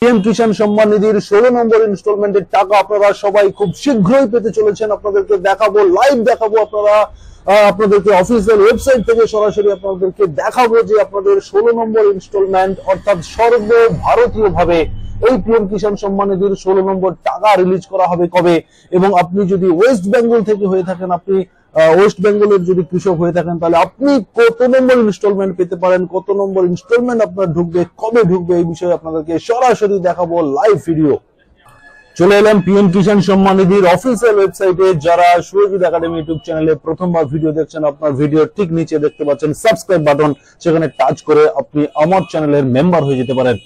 PM Kisan Samman নিধির 16 নম্বর ইনস্টলমেন্টের টাকা আপনারা সবাই খুব শীঘ্রই পেতে চলেছেন। আপনাদেরকে দেখাবো, লাইভ দেখাবো। আপনাদেরকে অফিসিয়াল ওয়েবসাইট থেকে সরাসরি আপনাদেরকে দেখাবো যে আপনাদের 16 নম্বর ইনস্টলমেন্ট অর্থাৎ সর্বভারতীয় ভাবে এই পিএম কিষাণ সম্মান নিধির 16 নম্বর টাকা রিলিজ করা হবে কবে, এবং আপনি যদি ওয়েস্ট বেঙ্গল থেকে হয়ে থাকেন, আপনি ওয়েস্ট বেঙ্গলের যদি কৃষক হয়ে থাকেন, তাহলে আপনি কত নম্বর ইনস্টলমেন্ট পেতে পারেন, কত নম্বর ইনস্টলমেন্ট আপনার ঢুকবে, কবে ঢুকবে, এই বিষয়ে আপনাদেরকে সরাসরি দেখাবো লাইভ ভিডিও। চলে এলাম পিএম কিষাণ সম্মান নিধির অফিসিয়াল ওয়েবসাইটে। যারা সুরজিৎ একাডেমি ইউটিউব চ্যানেলে প্রথমবার ভিডিও দেখছেন, আপনার ভিডিও ঠিক নিচে দেখতে পাচ্ছেন সাবস্ক্রাইব বাটন, সেখানে টাচ করে আপনি আমার চ্যানেলের মেম্বার হয়ে যেতে পারেন।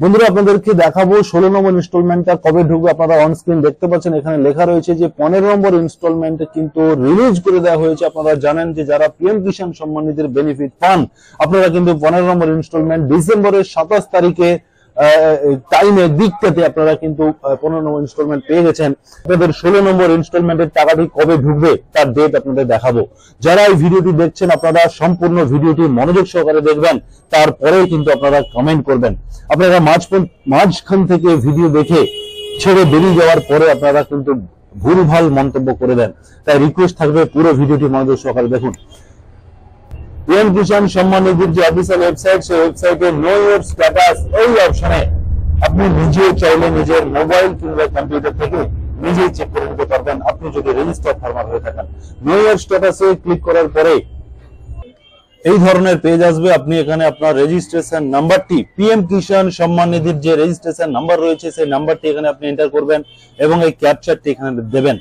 বন্ধুরা, আপনাদেরকে দেখাবো 16 নম্বর ইনস্টলমেন্টটা কবে ঢুকবে। আপনারা অন স্ক্রিন দেখতে পাচ্ছেন, এখানে লেখা রয়েছে যে 15 নম্বর ইনস্টলমেন্ট কিন্তু রিলিজ করে দেওয়া হয়েছে। আপনারা জানেন যে যারা পিএম কিষাণ সম্মান নিধির বেনিফিট পান, আপনারা কিন্তু 15 নম্বর ইনস্টলমেন্ট ডিসেম্বরের 27 তারিখে টাইমের দিকটাতে আপনারা কিন্তু 15 নম্বর ইনস্টলমেন্ট পেয়ে গেছেন। আপনাদের 16 নম্বর ইনস্টলমেন্টের টাকাটি কবে ঢুকবে তার ডেট আপনাদের দেখাবো। যারা এই ভিডিওটি দেখছেন, আপনারা সম্পূর্ণ ভিডিওটি মনোযোগ সহকারে দেখবেন, তারপরে কিন্তু আপনারা কমেন্ট করবেন। আপনারা মাঝখান থেকে ভিডিও দেখে ছেড়ে বেরিয়ে যাওয়ার পরে আপনারা কিন্তু ভুলভাল মন্তব্য করে দেন, তাই রিকোয়েস্ট থাকবে পুরো ভিডিওটি মনোযোগ সহকারে দেখুন। পিএম কিষাণ সম্মান নিধির যে অফিসিয়াল ওয়েবসাইট, সেই ওয়েবসাইটে নো ইওর স্ট্যাটাস এই অপশনে আপনি নিজে চাইলে নিজের মোবাইল কিংবা কম্পিউটার থেকে নিজেই চেক করে নিতে পারবেন, আপনি যদি রেজিস্টার্ড ফার্মার হয়ে থাকেন। নো ইওর স্ট্যাটাসে ক্লিক করার পরে এই ধরনের পেজ আসবে। আপনি এখানে আপনার রেজিস্ট্রেশন নাম্বারটি, পিএম কিষাণ সম্মান নিধির যে রেজিস্ট্রেশন নাম্বার রয়েছে, সেই নাম্বারটি এখানে আপনি এন্টার করবেন এবং এই ক্যাপচারটি এখানে দেবেন।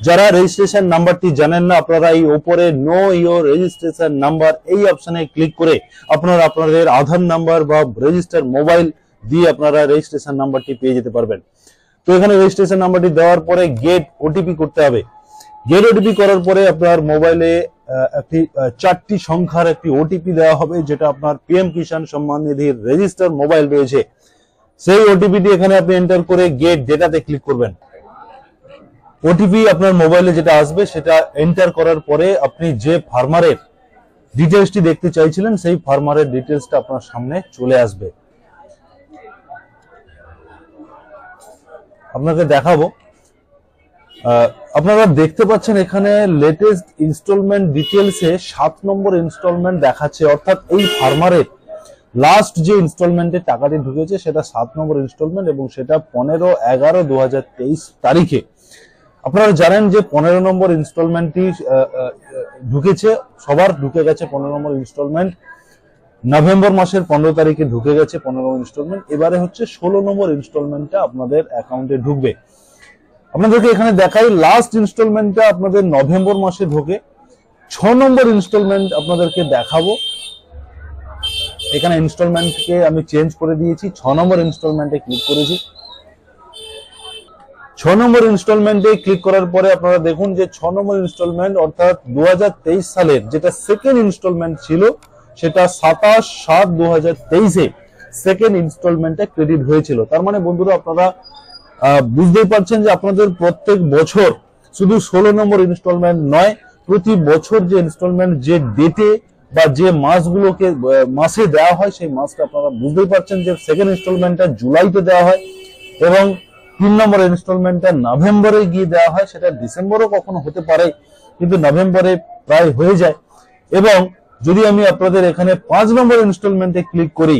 যারা রেজিস্ট্রেশন নাম্বারটি জানেন না, আপনারা এই উপরে নো ইওর রেজিস্ট্রেশন নাম্বার এই অপশনে ক্লিক করে আপনারা আপনাদের আধার নাম্বার বা রেজিস্টার মোবাইল দিয়ে আপনারা রেজিস্ট্রেশন নাম্বারটি পেয়ে যেতে পারবেন। তো এখানে রেজিস্ট্রেশন নাম্বারটি দেওয়ার পরে গেট ওটিপি করতে হবে। গেট ওটিপি করার পরে আপনার মোবাইলে একটি 4টি সংখ্যার একটি ওটিপি দেওয়া হবে, যেটা আপনার PM Kisan Samman নিধির register mobile রয়েছে, সেই ওটিপিটি এখানে আপনি এন্টার করে গেট ডেটাতে ক্লিক করবেন। ওটিপি আপনার মোবাইলে যেটা আসবে সেটা এন্টার করার পরে আপনি যে ফার্মারের ডিটেলসটি দেখতে চাইছিলেন, সেই ফার্মারের ডিটেলসটা আপনার সামনে চলে আসবে। আপনাকে দেখাবো। আপনারা দেখতে পাচ্ছেন এখানে লেটেস্ট ইনস্টলমেন্ট ডিটেলসে 7 নম্বর ইনস্টলমেন্ট দেখাচ্ছে, অর্থাৎ এই ফার্মারের লাস্ট যে ইনস্টলমেন্টের টাকাটি ঢুকেছে সেটা 7 নম্বর ইনস্টলমেন্ট, এবং সেটা 15/11/2023 তারিখে। আপনারা জানেন যে 15 নম্বর ইনস্টলমেন্টটি ঢুকেছে, সবার ঢুকে গেছে 15 নম্বর ইনস্টলমেন্ট। নভেম্বর মাসের 15 তারিখে ঢুকে গেছে 15 নম্বর ইনস্টলমেন্ট। এবারে হচ্ছে 16 নম্বর ইনস্টলমেন্টটা আপনাদের অ্যাকাউন্টে ঢুকবে। আপনাদেরকে এখানে দেখাই, লাস্ট ইনস্টলমেন্টটা আপনাদের নভেম্বর মাসে ঢোকে। 6 নম্বর ইনস্টলমেন্ট আপনাদেরকে দেখাবো। এখানে ইনস্টলমেন্টকে আমি চেঞ্জ করে দিয়েছি, 6 নম্বর ইনস্টলমেন্টে ক্লিক করেছি। 6 নম্বর ইনস্টলমেন্টে ক্লিক করার পরে আপনারা দেখুন যে 6 নম্বর ইনস্টলমেন্ট অর্থাৎ 2023 সালের যেটা সেকেন্ড ইনস্টলমেন্ট ছিল, সেটা 27/7/2023-এ সেকেন্ড ইনস্টলমেন্টে ক্রেডিট হয়েছিল। তার মানে বন্ধুরা, আপনারা বুঝতেই পারছেন যে আপনাদের প্রত্যেক বছর শুধু 16 নম্বর ইনস্টলমেন্ট নয়, প্রতি বছর যে ইনস্টলমেন্ট যে ডেটে বা যে মাসগুলোকে মাসে দেওয়া হয়, সেই মাসটা আপনারা বুঝতেই পারছেন যে সেকেন্ড ইনস্টলমেন্টটা জুলাইতে দেওয়া হয়, এবং 3 নম্বর ইনস্টলমেন্টটা নভেম্বরে গিয়ে দেওয়া হয়। সেটা ডিসেম্বরও কখনো হতে পারে, কিন্তু নভেম্বরে প্রায় হয়ে যায়। এবং যদি আমি আপনাদের এখানে 5 নম্বর ইনস্টলমেন্টে ক্লিক করি,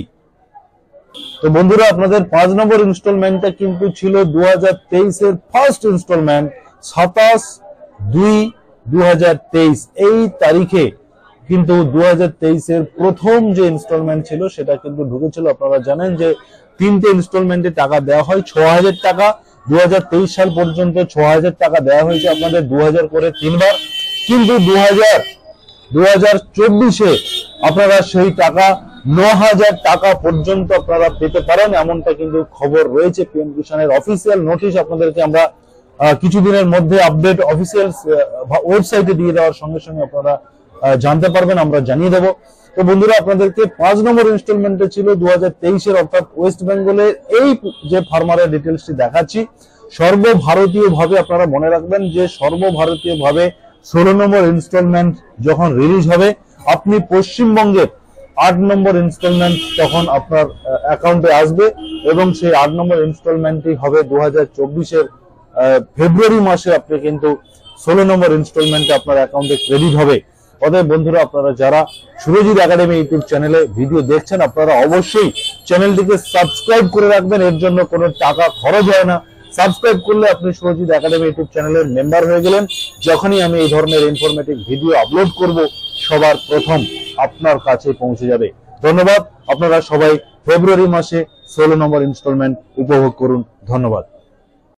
তো বন্ধুরা আপনাদের 5 নম্বর ইনস্টলমেন্টটা কিন্তু ছিল 2023-এর ফার্স্ট ইনস্টলমেন্ট, 27/2/2023 এই তারিখে কিন্তু 2023-এর প্রথম যে ইনস্টলমেন্ট ছিল সেটা কিন্তু ঢুকেছিল। আপনারা জানেন যে 3টে ইনস্টলমেন্টে টাকা দেওয়া হয়, 6000 টাকা। 2023 সাল পর্যন্ত 6000 টাকা দেওয়া হয়েছে আপনাদের 2000 করে 3বার, কিন্তু 2024-এ আপনারা সেই টাকা 9000 টাকা পর্যন্ত আপনারা পেতে পারেন, এমনটা কিন্তু খবর রয়েছে। পিএম কিষাণের অফিসিয়াল নোটিশ আপনাদেরকে আমরা কিছুদিনের মধ্যে আপডেট অফিসিয়াল ওয়েবসাইটে দিয়ে দেওয়ার সঙ্গে সঙ্গে আপনারা জানতে পারবেন, আমরা জানিয়ে দেবো। তো বন্ধুরা, আপনাদেরকে 5 নম্বর ইনস্টলমেন্টে ছিল 2023-এর, অর্থাৎ ওয়েস্ট বেঙ্গলের এই যে ফার্মারের ডিটেলসটি দেখাচ্ছি, সর্বভারতীয় ভাবে আপনারা মনে রাখবেন যে সর্বভারতীয় ভাবে 16 নম্বর ইনস্টলমেন্ট যখন রিলিজ হবে, আপনি পশ্চিমবঙ্গের 8 নম্বর ইনস্টলমেন্ট তখন আপনার অ্যাকাউন্টে আসবে এবং সেই 8 নম্বর ইনস্টলমেন্টই হবে 2024-এর ফেব্রুয়ারি মাসে আপনি কিন্তু 16 নম্বর ইনস্টলমেন্টে আপনার অ্যাকাউন্টে ক্রেডিট হবে। অতএব বন্ধুরা, আপনারা যারা সুরজিৎ একাডেমি ইউটিউব চ্যানেলে ভিডিও দেখছেন, আপনারা অবশ্যই চ্যানেলটিকে সাবস্ক্রাইব করে রাখবেন। এর জন্য কোনো টাকা খরচ হয় না। সাবস্ক্রাইব করলে আপনি সুরজিৎ একাডেমি ইউটিউব চ্যানেলের মেম্বার হয়ে গেলেন। যখনই আমি এই ধরনের ইনফরমেটিভ ভিডিও আপলোড করব, সবার প্রথম আপনার কাছে পৌঁছে যাবে। ধন্যবাদ। আপনারা সবাই ফেব্রুয়ারি মাসে 16 নম্বর ইনস্টলমেন্ট উপভোগ করুন। ধন্যবাদ।